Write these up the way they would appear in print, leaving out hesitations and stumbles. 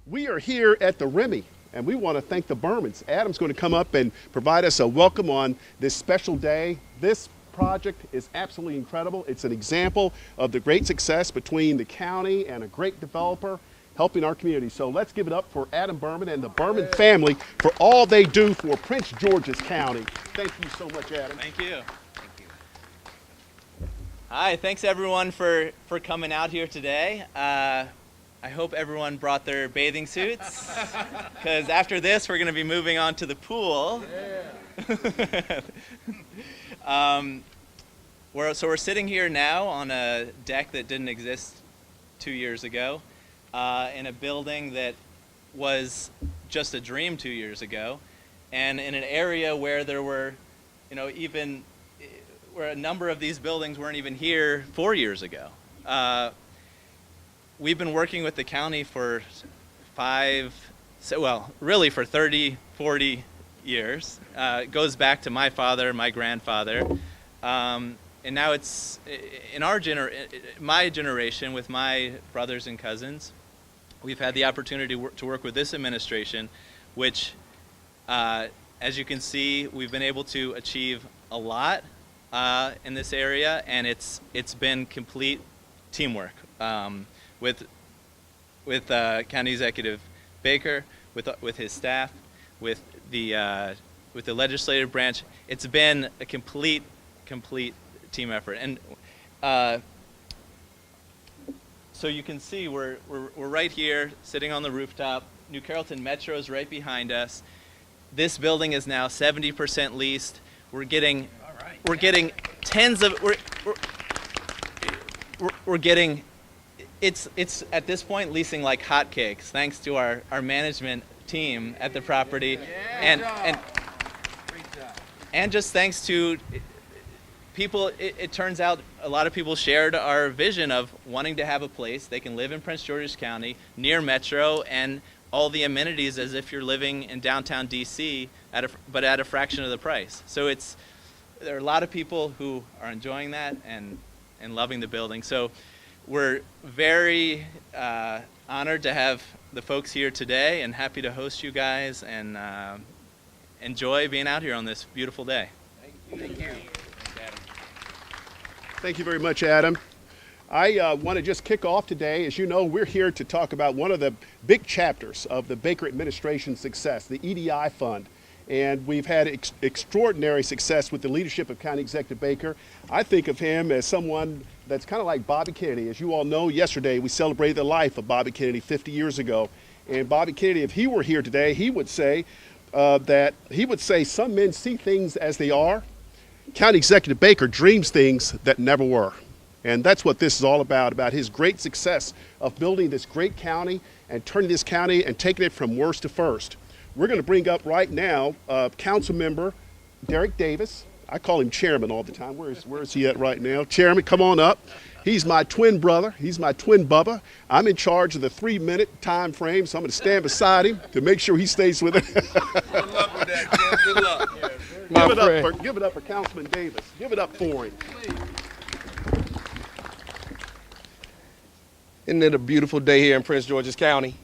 We are here at the Remy, and we want to thank the Bermans. Adam's going to come up and provide us a welcome on this special day. This project is absolutely incredible. It's an example of the great success between the county and a great developer helping our community. So let's give it up for Adam Berman and the Berman family for all they do for Prince George's County. Thank you so much, Adam. Thank you. Hi, thanks everyone for coming out here today. I hope everyone brought their bathing suits, because after this we're going to be moving on to the pool. Yeah. We're sitting here now on a deck that didn't exist 2 years ago, in a building that was just a dream 2 years ago, and in an area where there were, where a number of these buildings weren't even here 4 years ago. We've been working with the county for really for 30, 40 years. It goes back to my father, my grandfather, and now it's in my generation with my brothers and cousins. We've had the opportunity to work with this administration, which, as you can see, we've been able to achieve a lot in this area, and it's been complete teamwork. With County Executive Baker, with his staff, with the legislative branch. It's been a complete team effort. And so you can see we're right here, sitting on the rooftop. New Carrollton Metro is right behind us. This building is now 70% leased. We're getting tens of we're getting. It's at this point leasing like hotcakes, thanks to our management team at the property, and just thanks to people. It turns out a lot of people shared our vision of wanting to have a place they can live in Prince George's County, near Metro, and all the amenities as if you're living in downtown DC, but at a fraction of the price. So there are a lot of people who are enjoying that and loving the building. So we're very honored to have the folks here today and happy to host you guys and enjoy being out here on this beautiful day. Thank you. Thank you very much, Adam. I want to just kick off today. As you know, we're here to talk about one of the big chapters of the Baker administration's success, the EDI fund. And we've had extraordinary success with the leadership of County Executive Baker. I think of him as someone that's kind of like Bobby Kennedy. As you all know, yesterday we celebrated the life of Bobby Kennedy 50 years ago. And Bobby Kennedy, if he were here today, he would say some men see things as they are. County Executive Baker dreams things that never were. And that's what this is all about his great success of building this great county and turning this county and taking it from worst to first. We're going to bring up right now Council Member Derek Davis. I call him Chairman all the time. Where is he at right now? Chairman, come on up. He's my twin brother. He's my twin Bubba. I'm in charge of the 3-minute time frame, so I'm going to stand beside him to make sure he stays with it. Good luck with that, Tim. Good luck. Give it up for Councilman Davis. Give it up for him. Isn't it a beautiful day here in Prince George's County?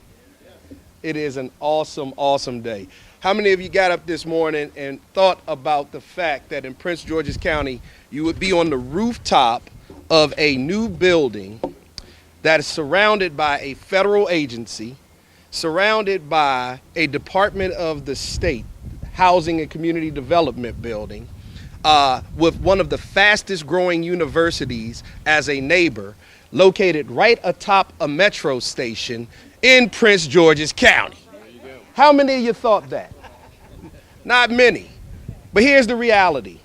It is an awesome, awesome day. How many of you got up this morning and thought about the fact that in Prince George's County, you would be on the rooftop of a new building that is surrounded by a federal agency, surrounded by a Department of the State Housing and Community Development building, with one of the fastest growing universities as a neighbor, located right atop a metro station in Prince George's County? How many of you thought that? Not many. But here's the reality.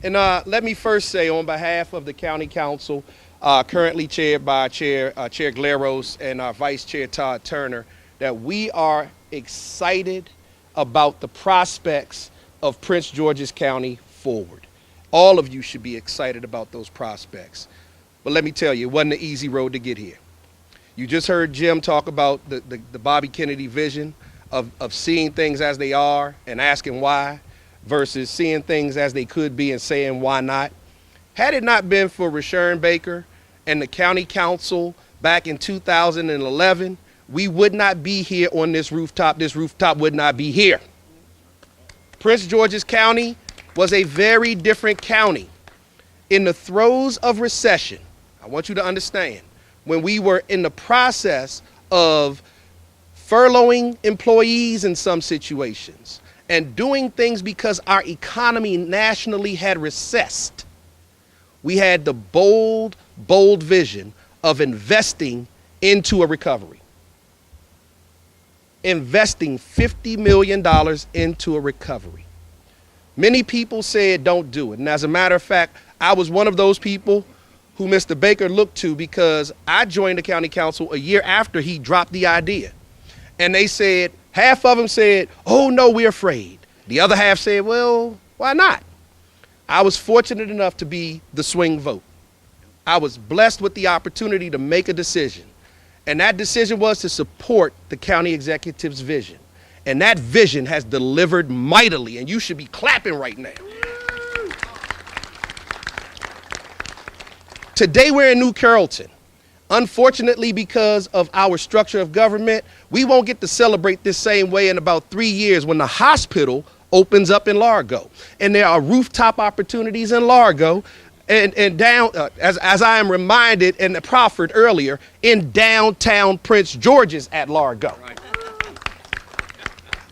And let me first say, on behalf of the County Council, currently chaired by Chair Glaros and our Vice Chair Todd Turner, that we are excited about the prospects of Prince George's County forward. All of you should be excited about those prospects. But let me tell you, it wasn't an easy road to get here. You just heard Jim talk about the Bobby Kennedy vision of seeing things as they are and asking why, versus seeing things as they could be and saying why not. Had it not been for Rashawn Baker and the County Council back in 2011, we would not be here on this rooftop. This rooftop would not be here. Prince George's County was a very different county. In the throes of recession, I want you to understand, when we were in the process of furloughing employees in some situations and doing things because our economy nationally had recessed, we had the bold vision of investing into a recovery. Investing $50 million into a recovery. Many people said don't do it. And as a matter of fact, I was one of those people who Mr. Baker looked to, because I joined the county council a year after he dropped the idea. And they said, half of them said, oh no, we're afraid. The other half said, well, why not? I was fortunate enough to be the swing vote. I was blessed with the opportunity to make a decision. And that decision was to support the county executive's vision. And that vision has delivered mightily, and you should be clapping right now. Today we're in New Carrollton. Unfortunately, because of our structure of government, we won't get to celebrate this same way in about 3 years when the hospital opens up in Largo. And there are rooftop opportunities in Largo and down, as I am reminded and proffered earlier, in downtown Prince George's at Largo. Right.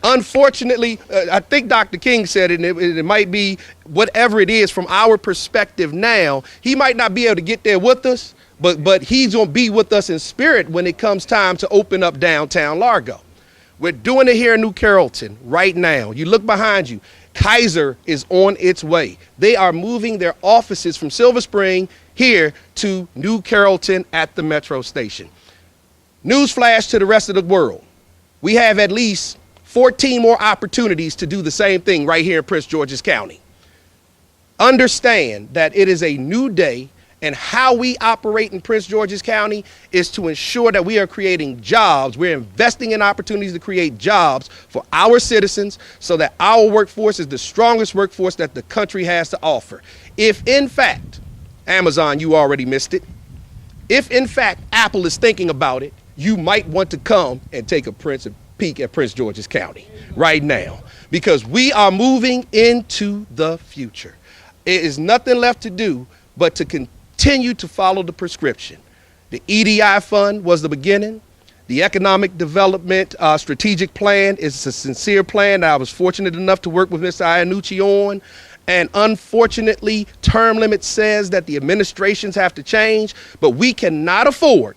Unfortunately, I think Dr. King said it, and it might be whatever it is from our perspective now, he might not be able to get there with us, but he's going to be with us in spirit when it comes time to open up downtown Largo. We're doing it here in New Carrollton right now. You look behind you. Kaiser is on its way. They are moving their offices from Silver Spring here to New Carrollton at the metro station. Newsflash to the rest of the world. We have at least 14 more opportunities to do the same thing right here in Prince George's County. Understand that it is a new day, and how we operate in Prince George's County is to ensure that we are creating jobs. We're investing in opportunities to create jobs for our citizens so that our workforce is the strongest workforce that the country has to offer. If in fact, Amazon, you already missed it. If in fact Apple is thinking about it, you might want to come and take a peek at Prince George's County right now, because we are moving into the future. It is nothing left to do but to continue to follow the prescription. The EDI fund was the beginning. The economic development strategic plan is a sincere plan that I was fortunate enough to work with Mr. Iannucci on. And unfortunately, term limit says that the administrations have to change, but we cannot afford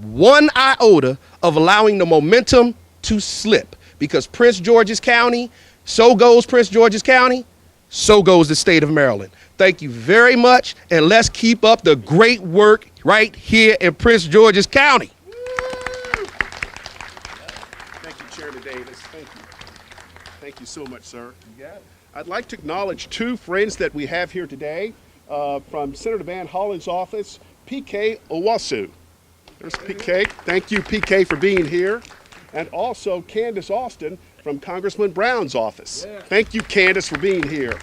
one iota of allowing the momentum to slip, because Prince George's County, so goes Prince George's County, so goes the state of Maryland. Thank you very much, and let's keep up the great work right here in Prince George's County. Thank you, Chairman Davis. Thank you. Thank you so much, sir. You got it. I'd like to acknowledge two friends that we have here today from Senator Van Hollen's office, PK Owasu. There's PK. Thank you, PK, for being here. And also Candace Austin from Congressman Brown's office. Yeah. Thank you, Candace, for being here.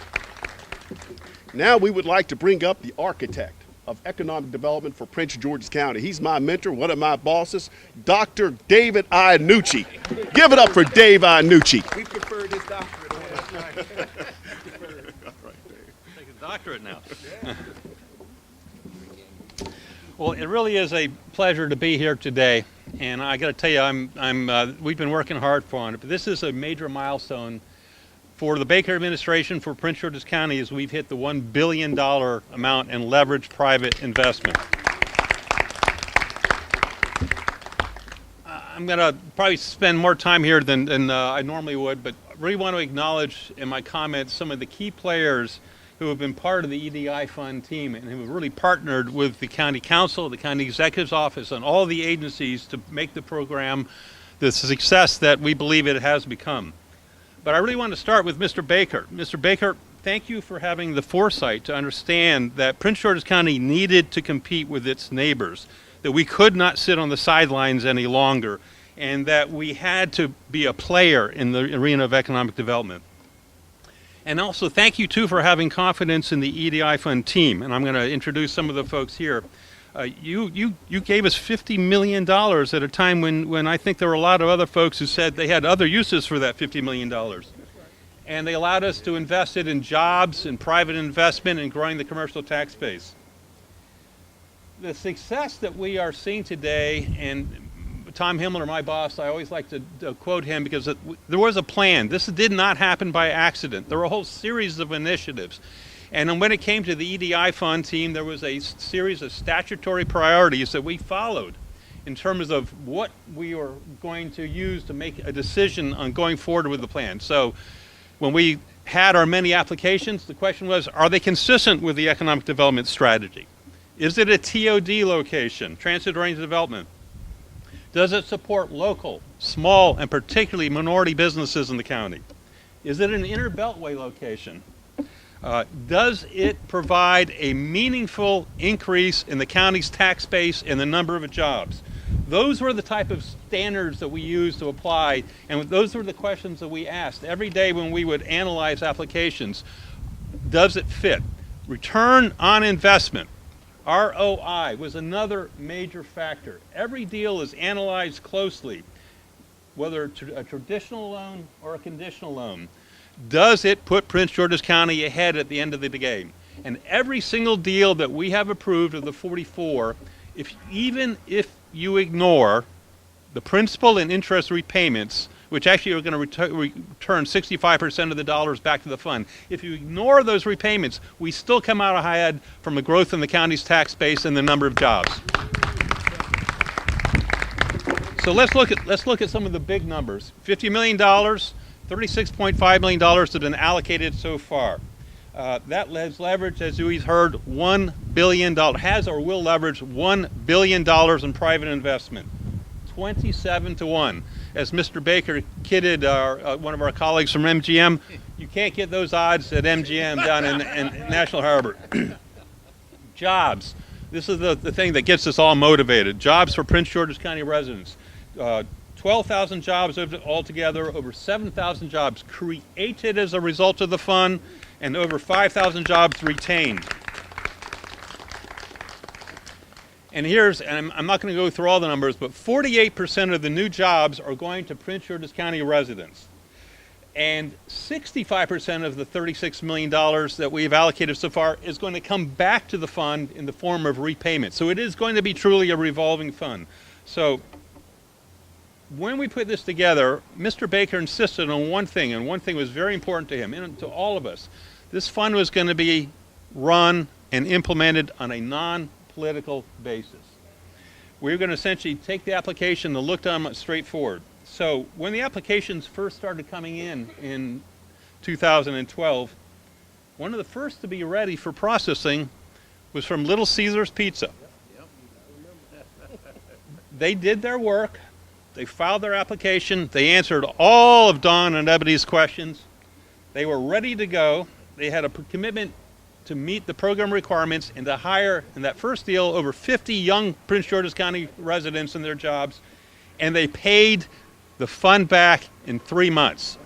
Now we would like to bring up the architect of economic development for Prince George's County. He's my mentor, one of my bosses, Dr. David Iannucci. Give it up for Dave Iannucci. We prefer this doctorate. All right, Dave. Take a doctorate now. Well, it really is a pleasure to be here today, and I got to tell you, we've been working hard on it. But this is a major milestone for the Baker administration, for Prince George's County, as we've hit the $1 billion amount in leveraged private investment. I'm going to probably spend more time here than I normally would, but I really want to acknowledge in my comments some of the key players who have been part of the EDI fund team and who have really partnered with the county council, the county executive's office, and all the agencies to make the program the success that we believe it has become. But I really want to start with Mr. Baker. Mr. Baker, thank you for having the foresight to understand that Prince George's County needed to compete with its neighbors, that we could not sit on the sidelines any longer, and that we had to be a player in the arena of economic development. And also thank you too for having confidence in the EDI fund team, and I'm going to introduce some of the folks here. You gave us $50 million at a time when I think there were a lot of other folks who said they had other uses for that $50 million. And they allowed us to invest it in jobs and private investment and growing the commercial tax base. The success that we are seeing today, and Tom Himmler, my boss, I always like to quote him because there was a plan. This did not happen by accident. There were a whole series of initiatives. And when it came to the EDI fund team, there was a series of statutory priorities that we followed in terms of what we were going to use to make a decision on going forward with the plan. So when we had our many applications, the question was, are they consistent with the economic development strategy? Is it a TOD location, transit-oriented development? Does it support local, small, and particularly minority businesses in the county? Is it an inner beltway location? Does it provide a meaningful increase in the county's tax base and the number of jobs? Those were the type of standards that we used to apply, and those were the questions that we asked every day when we would analyze applications. Does it fit? Return on investment, ROI, was another major factor. Every deal is analyzed closely, whether a traditional loan or a conditional loan. Does it put Prince George's County ahead at the end of the game? And every single deal that we have approved of the 44, even if you ignore the principal and interest repayments, which actually are going to return 65% of the dollars back to the fund, if you ignore those repayments, we still come out ahead from a growth in the county's tax base and the number of jobs. So let's look at some of the big numbers. $50 million. $36.5 million has been allocated so far. That has leveraged, as we've heard, $1 billion, has or will leverage $1 billion in private investment, 27 to 1. As Mr. Baker kidded one of our colleagues from MGM, you can't get those odds at MGM down in National Harbor. Jobs. This is the thing that gets us all motivated. Jobs for Prince George's County residents. 12,000 jobs altogether, over 7,000 jobs created as a result of the fund, and over 5,000 jobs retained. And I'm not going to go through all the numbers, but 48% of the new jobs are going to Prince George's County residents. And 65% of the $36 million that we've allocated so far is going to come back to the fund in the form of repayment. So it is going to be truly a revolving fund. So when we put this together, Mr. Baker insisted on one thing, and one thing was very important to him and to all of us. This fund was going to be run and implemented on a non-political basis. We were going to essentially take the application and look at them straightforward. So when the applications first started coming in 2012, one of the first to be ready for processing was from Little Caesars Pizza. They did their work. They filed their application. They answered all of Don and Ebony's questions. They were ready to go. They had a commitment to meet the program requirements and to hire, in that first deal, over 50 young Prince George's County residents in their jobs, and they paid the fund back in 3 months.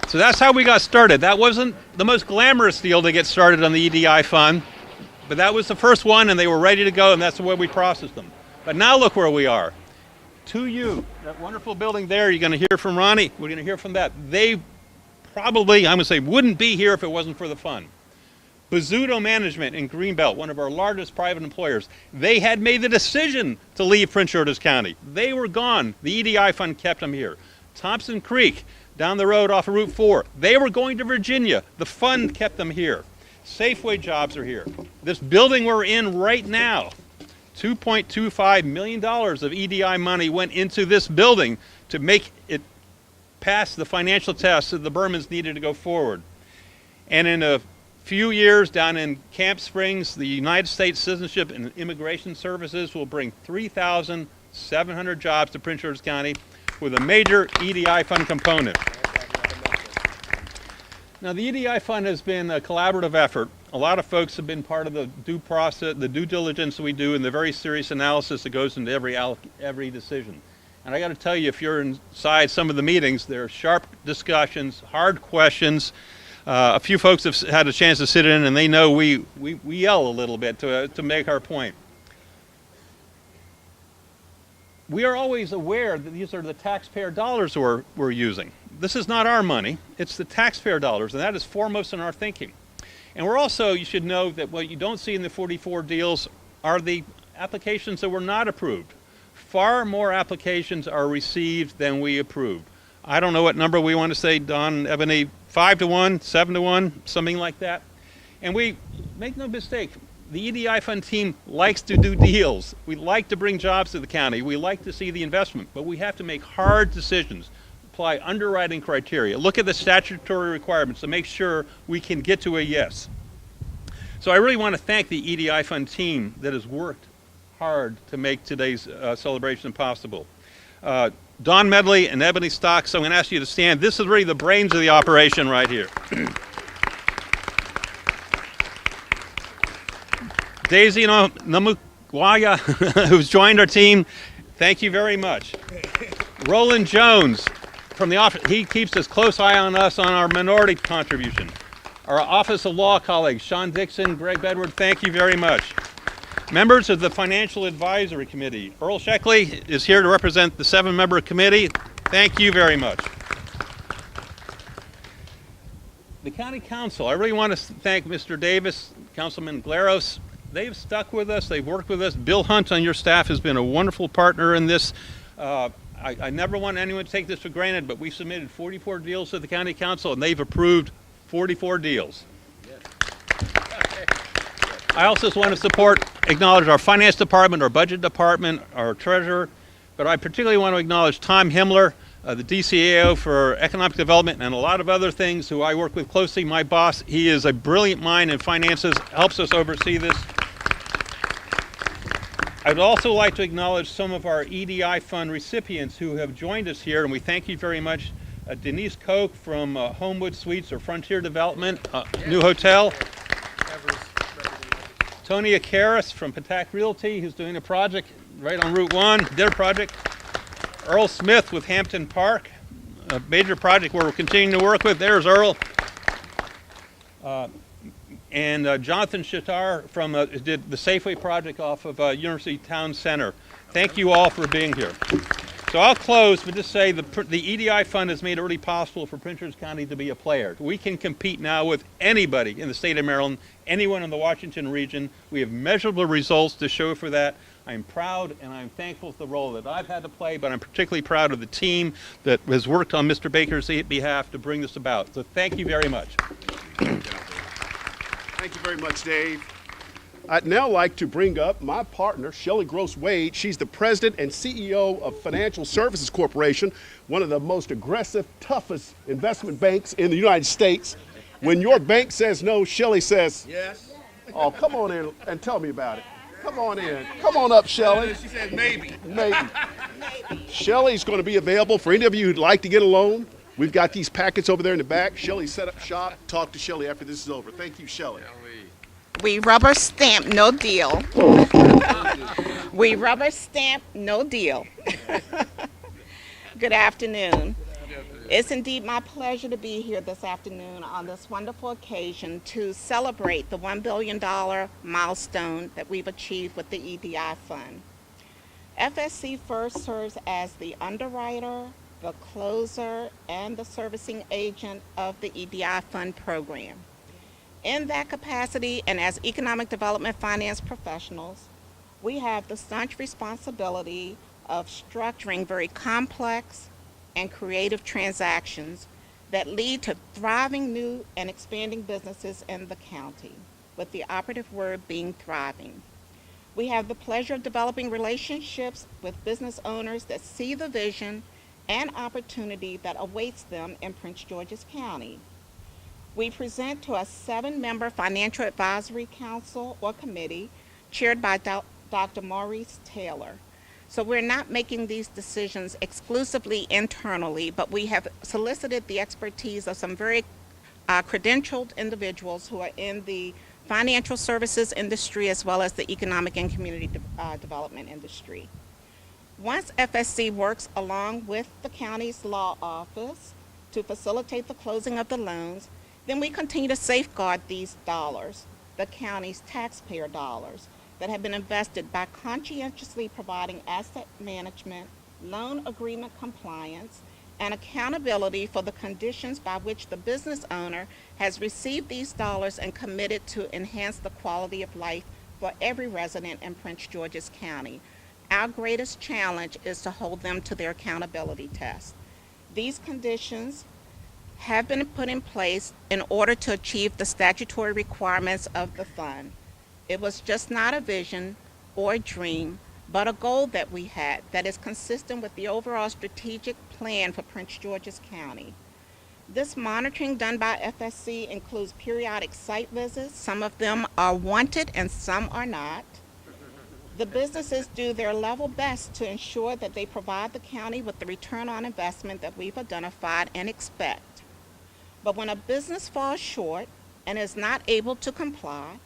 So that's how we got started. That wasn't the most glamorous deal to get started on the EDI fund, but that was the first one, and they were ready to go, and that's the way we processed them. But now look where we are. 2U, that wonderful building there, you're going to hear from Ronnie. We're going to hear from that. They probably, I'm going to say, wouldn't be here if it wasn't for the fund. Bizzuto Management in Greenbelt, one of our largest private employers, they had made the decision to leave Prince George's County. They were gone. The EDI fund kept them here. Thompson Creek, down the road off of Route 4, they were going to Virginia. The fund kept them here. Safeway jobs are here. This building we're in right now, $2.25 million of EDI money went into this building to make it pass the financial tests that the Bermans needed to go forward. And in a few years down in Camp Springs, the United States Citizenship and Immigration Services will bring 3,700 jobs to Prince George's County with a major EDI fund component. Now, the EDI fund has been a collaborative effort. A lot of folks have been part of the due diligence that we do, and the very serious analysis that goes into every decision. And I got to tell you, if you're inside some of the meetings, there are sharp discussions, hard questions. A few folks have had a chance to sit in, and they know we yell a little bit to make our point. We are always aware that these are the taxpayer dollars we're using. This is not our money, it's the taxpayer dollars, and that is foremost in our thinking. And we're also, you should know that what you don't see in the 44 deals are the applications that were not approved. Far more applications are received than we approved. I don't know what number we want to say, Don, Ebony, 5 to 1, 7 to 1, something like that. And we, make no mistake, the EDI fund team likes to do deals. We like to bring jobs to the county. We like to see the investment, but we have to make hard decisions, apply underwriting criteria, look at the statutory requirements to make sure we can get to a yes. So I really want to thank the EDI fund team that has worked hard to make today's celebration possible. Don Medley and Ebony Stock, so I'm going to ask you to stand. This is really the brains of the operation right here. Daisy Namukwaya, who's joined our team, thank you very much. Roland Jones from the office, he keeps a close eye on us on our minority contribution. Our Office of Law colleagues, Sean Dixon, Greg Edward, thank you very much. Members of the Financial Advisory Committee, Earl Sheckley is here to represent the 7-member committee. Thank you very much. The County Council, I really want to thank Mr. Davis, Councilman Glaros. They've stuck with us, they've worked with us. Bill Hunt on your staff has been a wonderful partner in this. I never want anyone to take this for granted, but we submitted 44 deals to the County Council and they've approved 44 deals. I also just want to acknowledge our finance department, our budget department, our treasurer, but I particularly want to acknowledge Tom Himmler, the DCAO for economic development and a lot of other things who I work with closely. My boss, he is a brilliant mind in finances, helps us oversee this. I'd also like to acknowledge some of our EDI fund recipients who have joined us here, and we thank you very much. Denise Koch from Homewood Suites or Frontier Development, new hotel. Tony Akaris from Patak Realty, who's doing a project right on Route 1, did a project. Earl Smith with Hampton Park, a major project where we're continuing to work with. There's Earl. And Jonathan Shatar from did the Safeway project off of University Town Center. Thank you all for being here. So I'll close, but just say the EDI fund has made it really possible for Prince George's County to be a player. We can compete now with anybody in the state of Maryland, anyone in the Washington region. We have measurable results to show for that. I'm proud and I'm thankful for the role that I've had to play, but I'm particularly proud of the team that has worked on Mr. Baker's behalf to bring this about. So thank you very much. Thank you very much, Dave. I'd now like to bring up my partner, Shelley Gross Wade. She's the president and CEO of Financial Services Corporation, one of the most aggressive, toughest investment banks in the United States. When your bank says no, Shelley says, Yes. oh, come on in and tell me about it. Come on in. Come on up, Shelley. She said maybe. Maybe. Shelley's going to be available for any of you who'd like to get a loan. We've got these packets over there in the back. Shelley set up shop. Talk to Shelley after this is over. Thank you, Shelley. We rubber stamp no deal. We rubber stamp no deal. Good afternoon. It's indeed my pleasure to be here this afternoon on this wonderful occasion to celebrate the $1 billion milestone that we've achieved with the EDI Fund. FSC First serves as the underwriter, the closer, and the servicing agent of the EDI Fund program. In that capacity and as economic development finance professionals, we have the staunch responsibility of structuring very complex and creative transactions that lead to thriving new and expanding businesses in the county, with the operative word being thriving. We have the pleasure of developing relationships with business owners that see the vision and opportunity that awaits them in Prince George's County. We present to a 7-member Financial Advisory Council or committee chaired by Dr. Maurice Taylor. So we're not making these decisions exclusively internally, but we have solicited the expertise of some very credentialed individuals who are in the financial services industry as well as the economic and community development industry. Once FSC works along with the county's law office to facilitate the closing of the loans, Then we continue to safeguard these dollars, the county's taxpayer dollars, that have been invested by conscientiously providing asset management, loan agreement compliance, and accountability for the conditions by which the business owner has received these dollars and committed to enhance the quality of life for every resident in Prince George's County. Our greatest challenge is to hold them to their accountability test. These conditions have been put in place in order to achieve the statutory requirements of the fund. It was just not a vision or a dream, but a goal that we had that is consistent with the overall strategic plan for Prince George's County. This monitoring done by FSC includes periodic site visits. Some of them are wanted and some are not. The businesses do their level best to ensure that they provide the county with the return on investment that we've identified and expect. But when a business falls short and is not able to comply,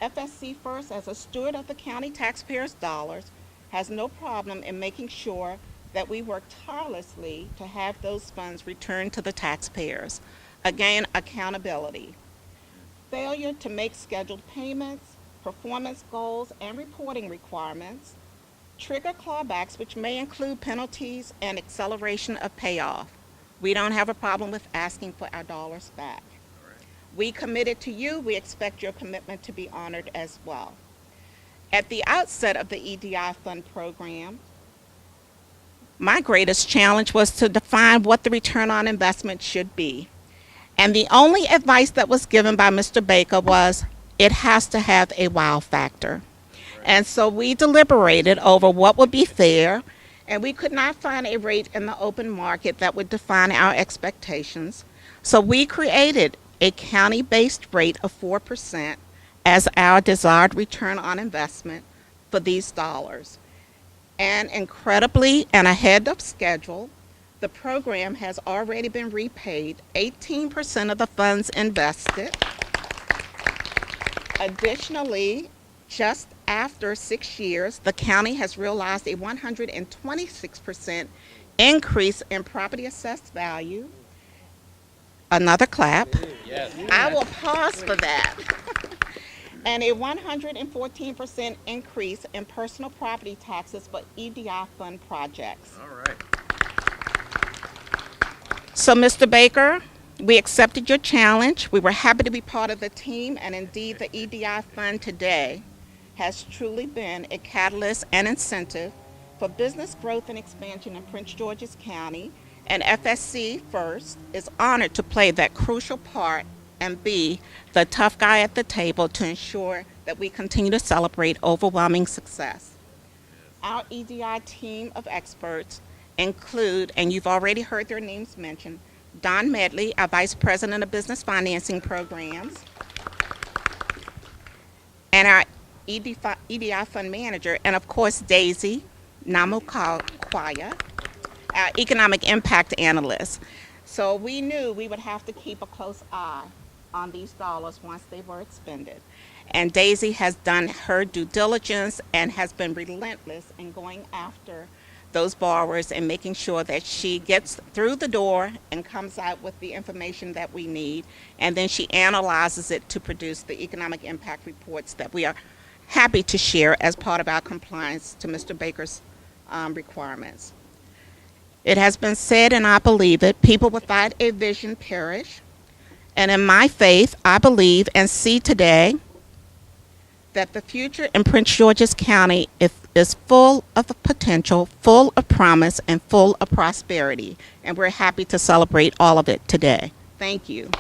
FSC First, as a steward of the county taxpayers' dollars, has no problem in making sure that we work tirelessly to have those funds returned to the taxpayers. Again, accountability. Failure to make scheduled payments, performance goals, and reporting requirements trigger clawbacks, which may include penalties and acceleration of payoff. We don't have a problem with asking for our dollars back. We committed to you. We expect your commitment to be honored as well. At the outset of the EDI Fund program, my greatest challenge was to define what the return on investment should be. And the only advice that was given by Mr. Baker was, it has to have a wow factor. And so we deliberated over what would be fair, and we could not find a rate in the open market that would define our expectations. So we created a county-based rate of 4% as our desired return on investment for these dollars. And incredibly and ahead of schedule, the program has already been repaid 18% of the funds invested. Additionally, just after 6 years, the county has realized a 126% increase in property assessed value. Another clap. Yes. I will pause for that. And a 114% increase in personal property taxes for EDI fund projects. All right. So, Mr. Baker, we accepted your challenge. We were happy to be part of the team, and indeed the EDI fund today has truly been a catalyst and incentive for business growth and expansion in Prince George's County, and FSC First is honored to play that crucial part and be the tough guy at the table to ensure that we continue to celebrate overwhelming success. Our EDI team of experts include, and you've already heard their names mentioned, Don Medley, our Vice President of Business Financing Programs, and our EDI Fund Manager, and of course Daisy Namukwaya, our Economic Impact Analyst. So we knew we would have to keep a close eye on these dollars once they were expended. And Daisy has done her due diligence and has been relentless in going after those borrowers and making sure that she gets through the door and comes out with the information that we need. And then she analyzes it to produce the economic impact reports that we are happy to share as part of our compliance to Mr. Baker's requirements. It has been said, and I believe it, people without a vision perish. And in my faith, I believe and see today that the future in Prince George's County is full of potential, full of promise, and full of prosperity. And we're happy to celebrate all of it today. Thank you.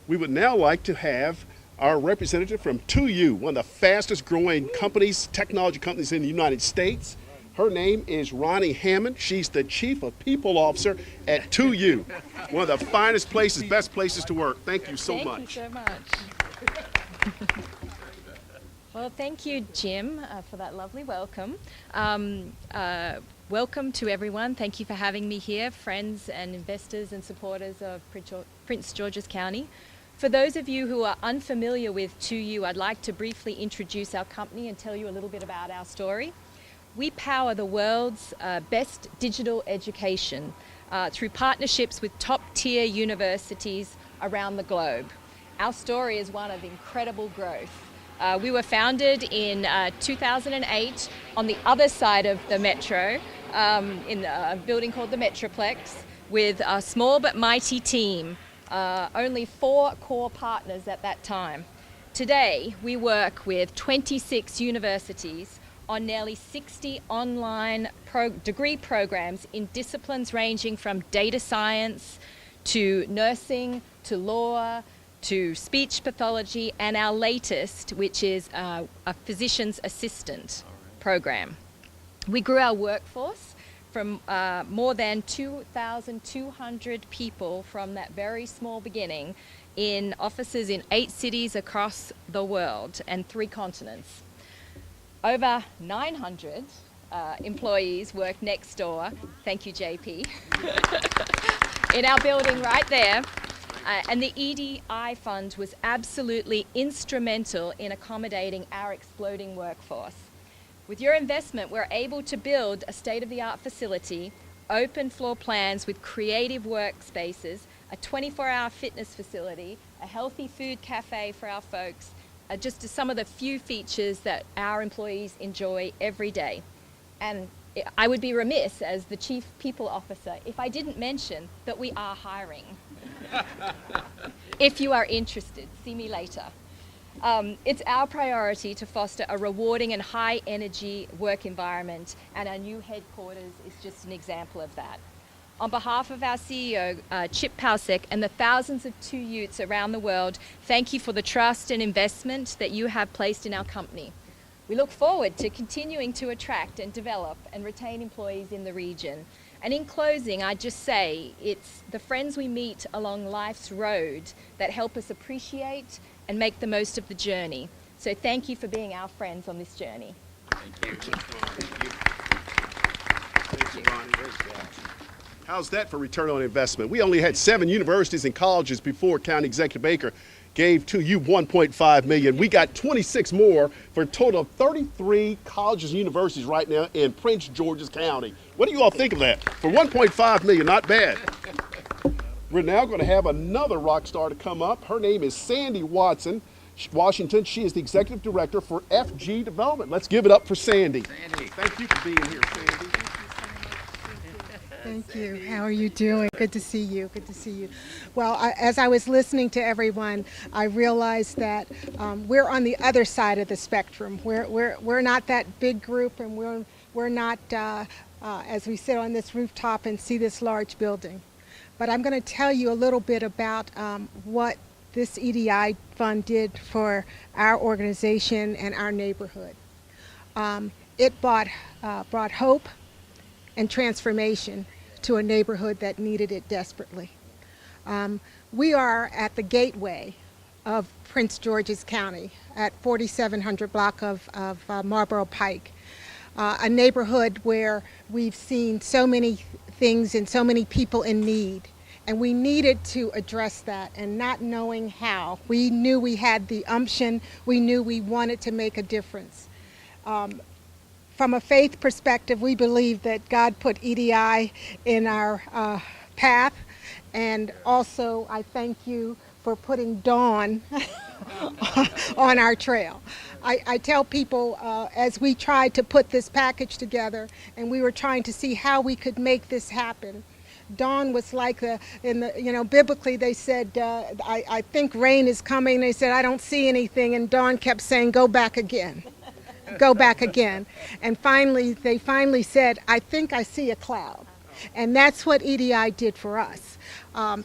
We would now like to have our representative from 2U, one of the fastest growing companies, technology companies in the United States. Her name is Ronnie Hammond. She's the Chief of People Officer at 2U, one of the finest places, best places to work. Thank you so much. Thank you so much. Well, thank you, Jim, for that lovely welcome. Welcome to everyone. Thank you for having me here, friends and investors and supporters of Prince George's County. For those of you who are unfamiliar with 2U, I'd like to briefly introduce our company and tell you a little bit about our story. We power the world's best digital education through partnerships with top-tier universities around the globe. Our story is one of incredible growth. We were founded in 2008 on the other side of the metro, in a building called the Metroplex, with a small but mighty team. Only 4 core partners at that time. Today, we work with 26 universities on nearly 60 online degree programs in disciplines ranging from data science to nursing to law to speech pathology, and our latest, which is a physician's assistant program. We grew our workforce from more than 2,200 people from that very small beginning in offices in 8 cities across the world and 3 continents. Over 900 employees work next door, thank you JP, in our building right there. And the EDI fund was absolutely instrumental in accommodating our exploding workforce. With your investment, we're able to build a state-of-the-art facility, open floor plans with creative workspaces, a 24-hour fitness facility, a healthy food cafe for our folks, just some of the few features that our employees enjoy every day. And I would be remiss as the Chief People Officer if I didn't mention that we are hiring. If you are interested, see me later. It's our priority to foster a rewarding and high-energy work environment, and our new headquarters is just an example of that. On behalf of our CEO, Chip Pausek, and the thousands of 2Utes around the world, thank you for the trust and investment that you have placed in our company. We look forward to continuing to attract and develop and retain employees in the region. And in closing, I'd just say it's the friends we meet along life's road that help us appreciate and make the most of the journey. So thank you for being our friends on this journey. Thank you. Thank you, Bonnie. How's that for return on investment? We only had 7 universities and colleges before County Executive Baker gave to you $1.5 million. We got 26 more for a total of 33 colleges and universities right now in Prince George's County. What do you all think of that? For $1.5 million, not bad. We're now going to have another rock star to come up. Her name is Sandy Washington. She is the Executive Director for FG Development. Let's give it up for Sandy. Sandy. Thank you for being here, Sandy. Thank you. How are you doing? Good to see you. Good to see you. Well, as I was listening to everyone, I realized that we're on the other side of the spectrum. We're not that big group, and we're not as we sit on this rooftop and see this large building. But I'm going to tell you a little bit about what this EDI fund did for our organization and our neighborhood. It brought hope and transformation to a neighborhood that needed it desperately. We are at the gateway of Prince George's County at 4700 block of Marlboro Pike, a neighborhood where we've seen so many things and so many people in need. And we needed to address that, and not knowing how. We knew we had the umption, we knew we wanted to make a difference. From a faith perspective, we believe that God put EDI in our path, and also I thank you for putting Dawn on our trail. I tell people as we tried to put this package together and we were trying to see how we could make this happen, Dawn was like biblically they said, I think rain is coming. They said, I don't see anything. And Dawn kept saying, go back again. Go back again. And they finally said, I think I see a cloud. And that's what EDI did for us.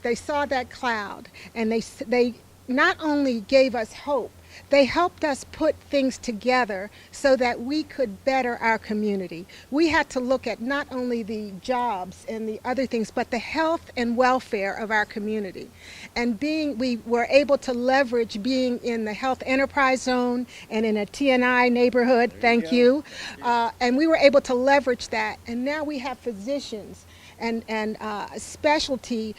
They saw that cloud, and they not only gave us hope, they helped us put things together so that we could better our community. We had to look at not only the jobs and the other things, but the health and welfare of our community. And we were able to leverage being in the health enterprise zone and in a TNI neighborhood, thank you. And we were able to leverage that. And now we have physicians and specialty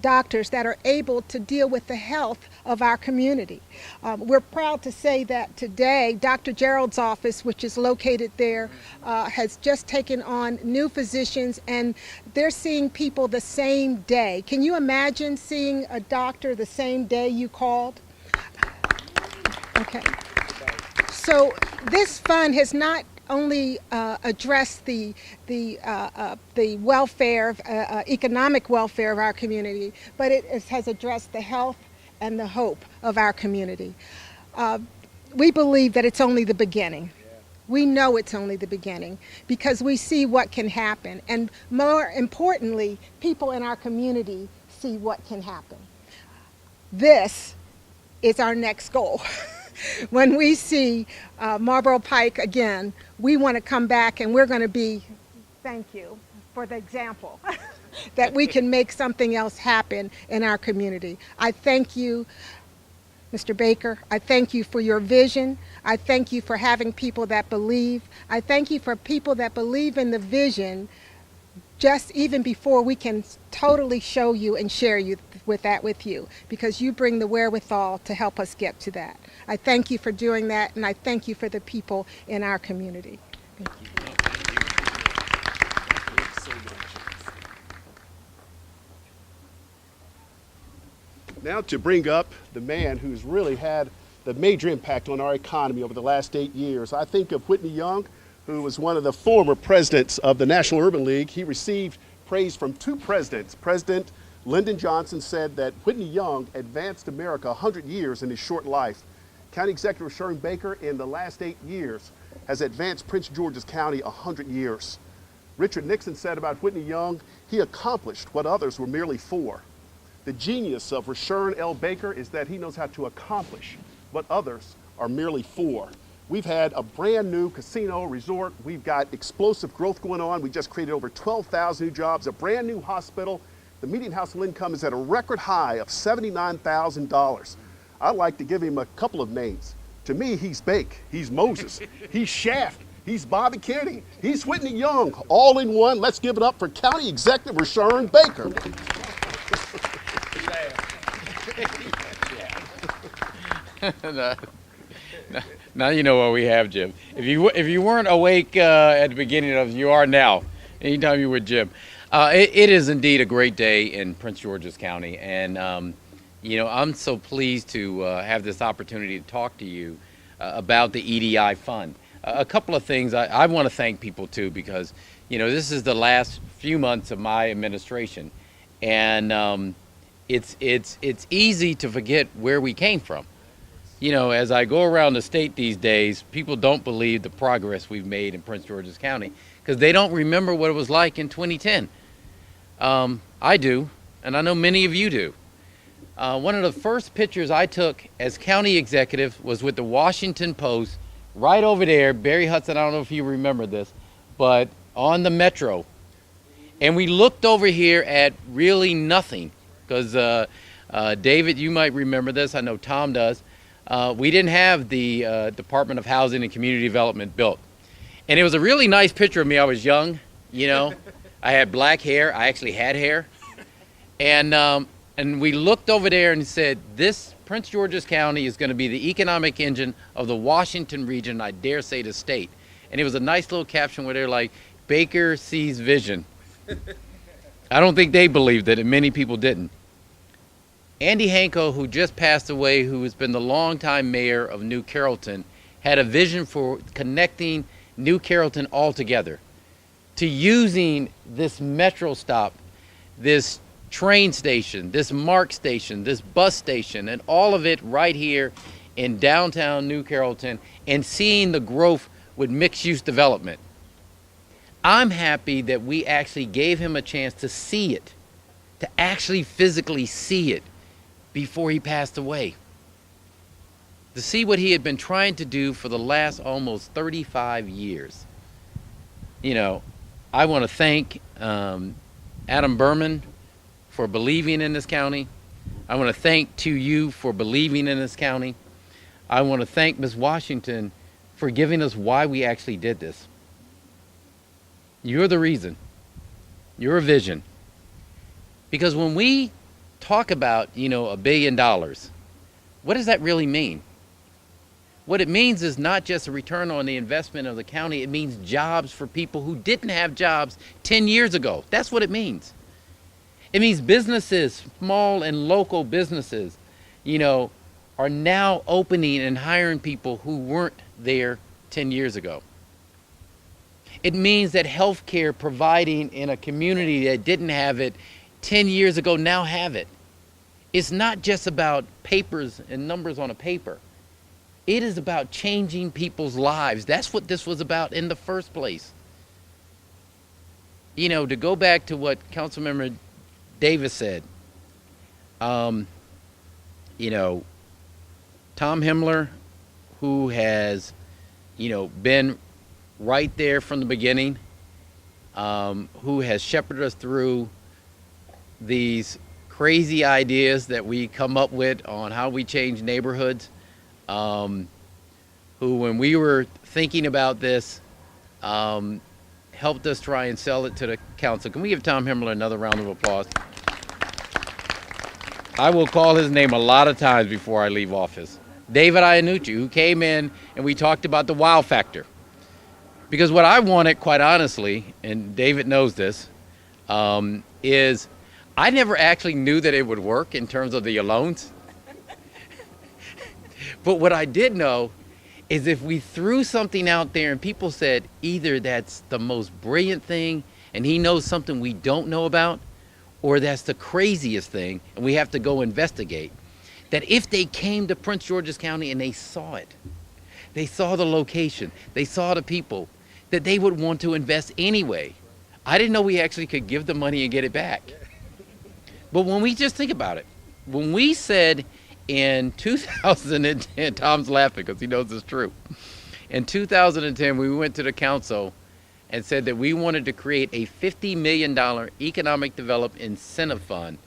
doctors that are able to deal with the health of our community. We're proud to say that today Dr. Gerald's office, which is located there, has just taken on new physicians, and they're seeing people the same day. Can you imagine seeing a doctor the same day you called? Okay. So this fund has not only addressed the welfare, economic welfare of our community, but it has addressed the health and the hope of our community. We believe that it's only the beginning. We know it's only the beginning because we see what can happen. And more importantly, people in our community see what can happen. This is our next goal. When we see Marlboro Pike again, we want to come back and we're going to be, thank you for the example, that we can make something else happen in our community. I thank you, Mr. Baker. I thank you for your vision. I thank you for having people that believe. I thank you for people that believe in the vision just even before we can totally show you and share that with you, because you bring the wherewithal to help us get to that. I thank you for doing that, and I thank you for the people in our community. Thank you. Now to bring up the man who's really had the major impact on our economy over the last 8 years. I think of Whitney Young, who was one of the former presidents of the National Urban League. He received praise from two presidents. President Lyndon Johnson said that Whitney Young advanced America 100 years in his short life. County Executive Sharon Baker, in the last 8 years, has advanced Prince George's County 100 years. Richard Nixon said about Whitney Young, he accomplished what others were merely for. The genius of Sharon L. Baker is that he knows how to accomplish what others are merely for. We've had a brand new casino resort. We've got explosive growth going on. We just created over 12,000 new jobs, a brand new hospital. The median household income is at a record high of $79,000. I'd like to give him a couple of names. To me, he's Bake, he's Moses, he's Shaft, he's Bobby Kennedy, he's Whitney Young, all in one. Let's give it up for County Executive Sharon Baker. Now you know what we have, Jim. If you weren't awake at the beginning of, you are now. Anytime you're with Jim, it is indeed a great day in Prince George's County, and you know, I'm so pleased to have this opportunity to talk to you about the EDI fund. A couple of things I want to thank people too, because you know this is the last few months of my administration, and it's easy to forget where we came from. You know, as I go around the state these days, people don't believe the progress we've made in Prince George's County because they don't remember what it was like in 2010. I do, and I know many of you do. One of the first pictures I took as county executive was with the Washington Post, right over there, Barry Hudson, I don't know if you remember this, but on the Metro. And we looked over here at really nothing, because David, you might remember this, I know Tom does. We didn't have the Department of Housing and Community Development built. And it was a really nice picture of me. I was young, you know. I had black hair. I actually had hair. And we looked over there and said, this Prince George's County is going to be the economic engine of the Washington region, I dare say the state. And it was a nice little caption where they're like, Baker sees vision. I don't think they believed it, and many people didn't. Andy Hanko, who just passed away, who has been the longtime mayor of New Carrollton, had a vision for connecting New Carrollton all together, to using this metro stop, this train station, this MARC station, this bus station, and all of it right here in downtown New Carrollton, and seeing the growth with mixed-use development. I'm happy that we actually gave him a chance to see it, to actually physically see it before he passed away, to see what he had been trying to do for the last almost 35 years. You know, I want to thank Adam Berman for believing in this county. I want to thank 2U for believing in this county. I want to thank Ms. Washington for giving us why we actually did this. You're the reason. your vision. Because when we talk about, $1 billion, what does that really mean? What it means is not just a return on the investment of the county, it means jobs for people who didn't have jobs 10 years ago. That's what it means. It means businesses, small and local businesses, are now opening and hiring people who weren't there 10 years ago. It means that healthcare providing in a community that didn't have it 10 years ago now have it. It's not just about papers and numbers on a paper. It is about changing people's lives. That's what this was about in the first place. To go back to what Councilmember Davis said, Tom Himmler, who has, been right there from the beginning, who has shepherded us through these crazy ideas that we come up with on how we change neighborhoods, who, when we were thinking about this, helped us try and sell it to the council. Can we give Tom Himmler another round of applause? I will call his name a lot of times before I leave office. David Iannucci, who came in and we talked about the wow factor. Because what I wanted, quite honestly, and David knows this, is I never actually knew that it would work in terms of the loans. But what I did know is if we threw something out there and people said either that's the most brilliant thing and he knows something we don't know about, or that's the craziest thing and we have to go investigate, that if they came to Prince George's County and they saw it, they saw the location, they saw the people, that they would want to invest anyway. I didn't know we actually could give the money and get it back. But when we just think about it, when we said in 2010, Tom's laughing because he knows it's true. In 2010, we went to the council and said that we wanted to create a $50 million economic development incentive fund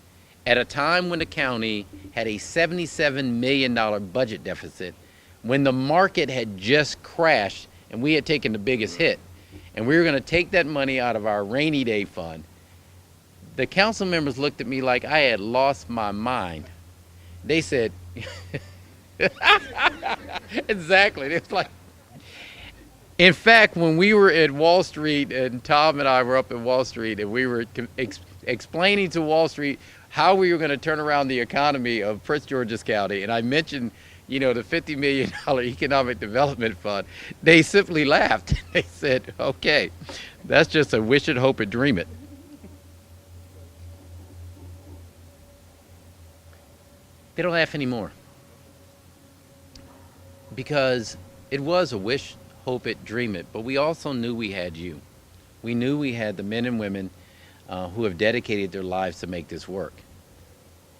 at a time when the county had a $77 million budget deficit, when the market had just crashed and we had taken the biggest hit. And we were going to take that money out of our rainy day fund. The council members looked at me like I had lost my mind. They said, exactly. It's like, in fact, when we were at Wall Street, and Tom and I were up at Wall Street, and we were explaining to Wall Street how we were going to turn around the economy of Prince George's County, and I mentioned, the $50 million economic development fund, they simply laughed. They said, okay, that's just a wish it, hope it, dream it. They don't laugh anymore. Because it was a wish, hope it, dream it, but we also knew we had you. We knew we had the men and women who have dedicated their lives to make this work.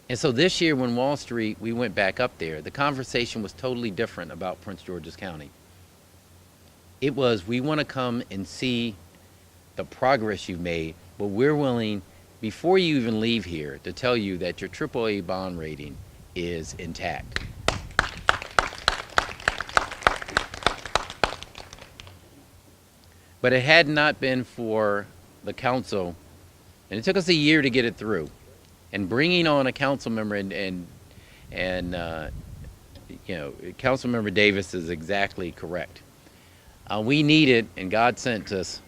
And so this year when Wall Street, we went back up there, the conversation was totally different about Prince George's County. It was, we want to come and see the progress you've made, but we're willing, before you even leave here, to tell you that your AAA bond rating is intact. But it had not been for the council, and it took us a year to get it through, and bringing on a council member and Council Member Davis is exactly correct. We needed, and God sent us,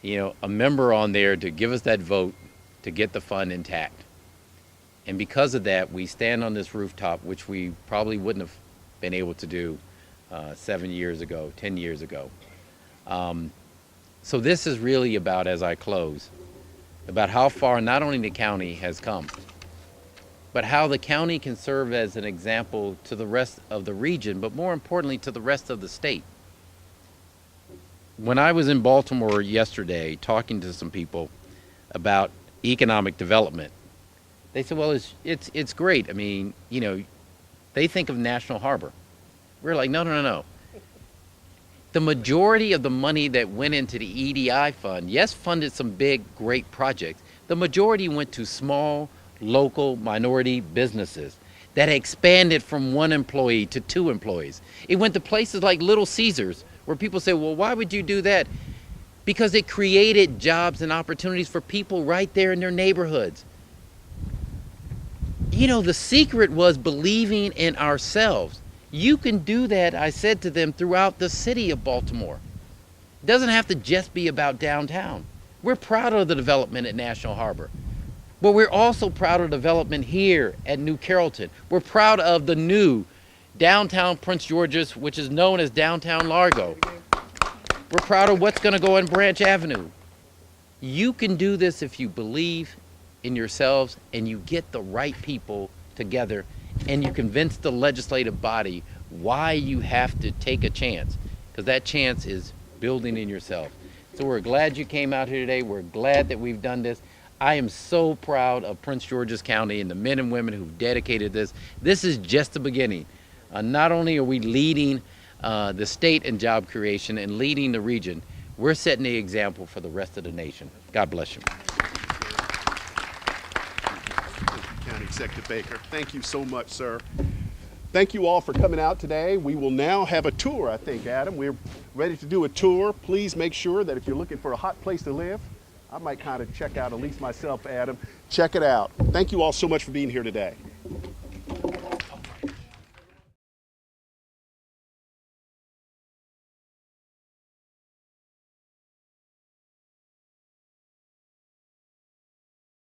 a member on there to give us that vote to get the fund intact. And because of that, we stand on this rooftop, which we probably wouldn't have been able to do 7 years ago, 10 years ago. So this is really about, as I close, about how far not only the county has come, but how the county can serve as an example to the rest of the region, but more importantly to the rest of the state. When I was in Baltimore yesterday talking to some people about economic development, they said, well, it's great. I mean, they think of National Harbor. We're like, no. The majority of the money that went into the EDI fund, yes, funded some big, great projects. The majority went to small, local, minority businesses that expanded from 1 employee to 2 employees. It went to places like Little Caesars, where people say, well, why would you do that? because it created jobs and opportunities for people right there in their neighborhoods. You know, the secret was believing in ourselves. You can do that, I said to them, throughout the city of Baltimore. It doesn't have to just be about downtown. We're proud of the development at National Harbor, but we're also proud of development here at New Carrollton. We're proud of the new downtown Prince George's, which is known as downtown Largo. We're proud of what's going to go on Branch Avenue. You can do this if you believe in yourselves and you get the right people together and you convince the legislative body why you have to take a chance, because that chance is building in yourself. So we're glad you came out here today. We're glad that we've done this. I am so proud of Prince George's County and the men and women who've dedicated this. This is just the beginning. Not only are we leading the state in job creation and leading the region, we're setting the example for the rest of the nation. God bless you. County Executive Baker, thank you so much, sir. Thank you all for coming out today. We will now have a tour, I think, Adam. We're ready to do a tour. Please make sure that if you're looking for a hot place to live, I might kind of check out, at least myself, Adam. Check it out. Thank you all so much for being here today.